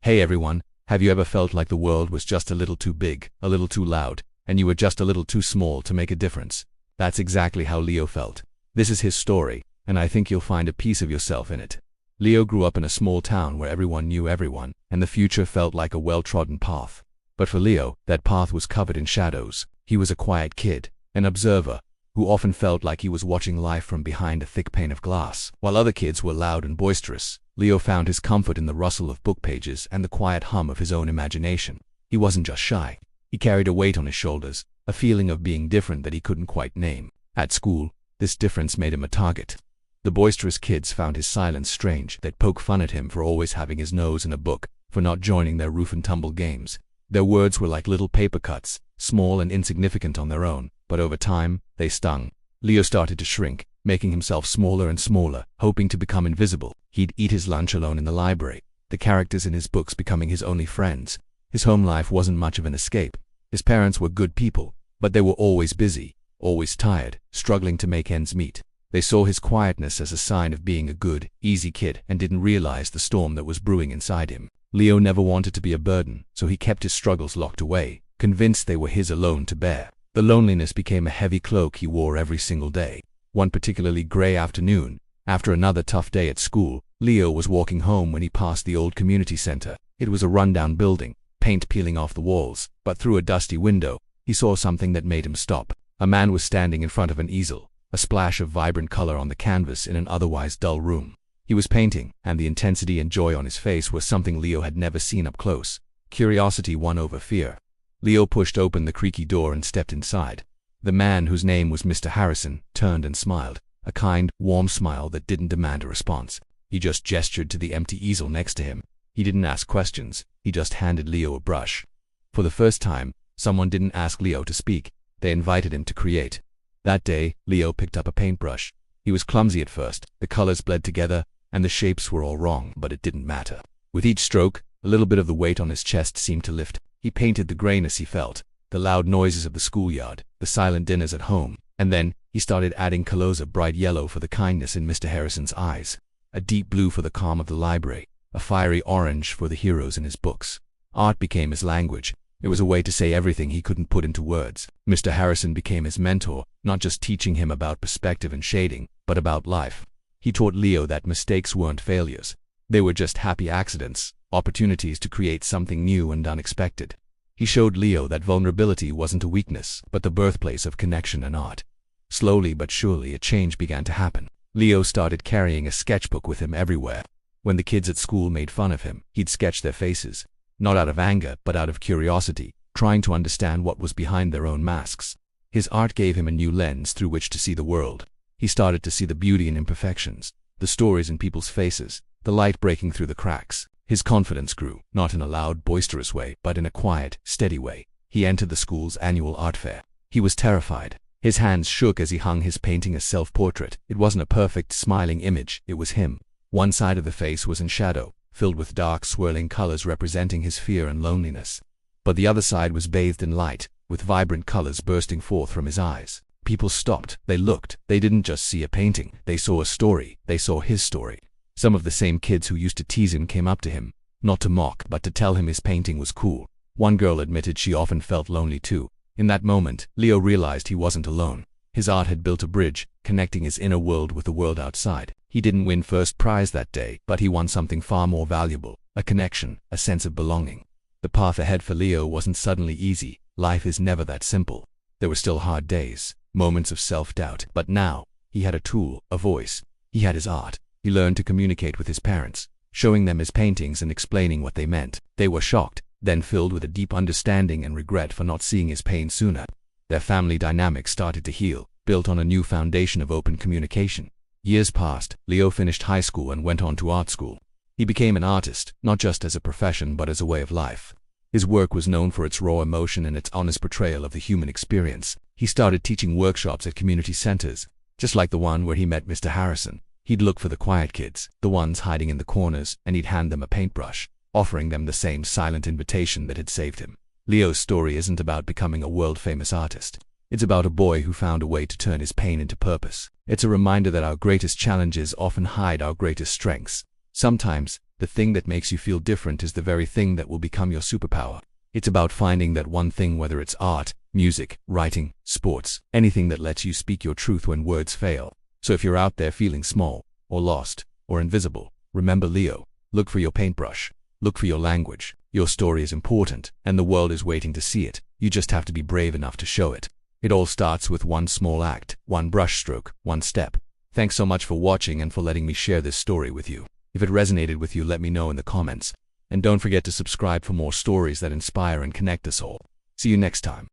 Hey everyone, have you ever felt like the world was just a little too big, a little too loud, and you were just a little too small to make a difference? That's exactly how Leo felt. This is his story, and I think you'll find a piece of yourself in it. Leo grew up in a small town where everyone knew everyone, and the future felt like a well-trodden path. But for Leo, that path was covered in shadows. He was a quiet kid, an observer, who often felt like he was watching life from behind a thick pane of glass. While other kids were loud and boisterous, Leo found his comfort in the rustle of book pages and the quiet hum of his own imagination. He wasn't just shy. He carried a weight on his shoulders, a feeling of being different that he couldn't quite name. At school, this difference made him a target. The boisterous kids found his silence strange. They'd poke fun at him for always having his nose in a book, for not joining their roof-and-tumble games. Their words were like little paper cuts, small and insignificant on their own, but over time, they stung. Leo started to shrink, making himself smaller and smaller, hoping to become invisible. He'd eat his lunch alone in the library, the characters in his books becoming his only friends. His home life wasn't much of an escape. His parents were good people, but they were always busy, always tired, struggling to make ends meet. They saw his quietness as a sign of being a good, easy kid and didn't realize the storm that was brewing inside him. Leo never wanted to be a burden, so he kept his struggles locked away, convinced they were his alone to bear. The loneliness became a heavy cloak he wore every single day. One particularly gray afternoon, after another tough day at school, Leo was walking home when he passed the old community center. It was a rundown building, paint peeling off the walls, but through a dusty window, he saw something that made him stop. A man was standing in front of an easel, a splash of vibrant color on the canvas in an otherwise dull room. He was painting, and the intensity and joy on his face was something Leo had never seen up close. Curiosity won over fear. Leo pushed open the creaky door and stepped inside. The man, whose name was Mr. Harrison, turned and smiled, a kind, warm smile that didn't demand a response. He just gestured to the empty easel next to him. He didn't ask questions, he just handed Leo a brush. For the first time, someone didn't ask Leo to speak, they invited him to create. That day, Leo picked up a paintbrush. He was clumsy at first, the colors bled together, and the shapes were all wrong, but it didn't matter. With each stroke, a little bit of the weight on his chest seemed to lift. He painted the grayness he felt, the loud noises of the schoolyard, the silent dinners at home, and then he started adding colors of bright yellow for the kindness in Mr. Harrison's eyes, a deep blue for the calm of the library, a fiery orange for the heroes in his books. Art became his language. It was a way to say everything he couldn't put into words. Mr. Harrison became his mentor, not just teaching him about perspective and shading, but about life. He taught Leo that mistakes weren't failures. They were just happy accidents, opportunities to create something new and unexpected. He showed Leo that vulnerability wasn't a weakness, but the birthplace of connection and art. Slowly but surely, a change began to happen. Leo started carrying a sketchbook with him everywhere. When the kids at school made fun of him, he'd sketch their faces, not out of anger, but out of curiosity, trying to understand what was behind their own masks. His art gave him a new lens through which to see the world. He started to see the beauty in imperfections, the stories in people's faces, the light breaking through the cracks. His confidence grew, not in a loud, boisterous way, but in a quiet, steady way. He entered the school's annual art fair. He was terrified. His hands shook as he hung his painting a self-portrait. It wasn't a perfect, smiling image, it was him. One side of the face was in shadow, filled with dark, swirling colors representing his fear and loneliness. But the other side was bathed in light, with vibrant colors bursting forth from his eyes. People stopped, they looked. They didn't just see a painting, they saw a story, they saw his story. Some of the same kids who used to tease him came up to him, not to mock, but to tell him his painting was cool. One girl admitted she often felt lonely too. In that moment, Leo realized he wasn't alone. His art had built a bridge, connecting his inner world with the world outside. He didn't win first prize that day, but he won something far more valuable, a connection, a sense of belonging. The path ahead for Leo wasn't suddenly easy. Life is never that simple. There were still hard days, moments of self-doubt, but now, he had a tool, a voice. He had his art. He learned to communicate with his parents, showing them his paintings and explaining what they meant. They were shocked, then filled with a deep understanding and regret for not seeing his pain sooner. Their family dynamic started to heal, built on a new foundation of open communication. Years passed. Leo finished high school and went on to art school. He became an artist, not just as a profession but as a way of life. His work was known for its raw emotion and its honest portrayal of the human experience. He started teaching workshops at community centers, just like the one where he met Mr. Harrison. He'd look for the quiet kids, the ones hiding in the corners, and he'd hand them a paintbrush, offering them the same silent invitation that had saved him. Leo's story isn't about becoming a world-famous artist. It's about a boy who found a way to turn his pain into purpose. It's a reminder that our greatest challenges often hide our greatest strengths. Sometimes, The thing that makes you feel different is the very thing that will become your superpower. It's about finding that one thing, whether it's art, music, writing, sports, anything that lets you speak your truth when words fail. So if you're out there feeling small, or lost, or invisible, remember Leo, look for your paintbrush, look for your language. Your story is important, and the world is waiting to see it. You just have to be brave enough to show it. It all starts with one small act, one brushstroke, one step. Thanks so much for watching and for letting me share this story with you. If it resonated with you, let me know in the comments. And don't forget to subscribe for more stories that inspire and connect us all. See you next time.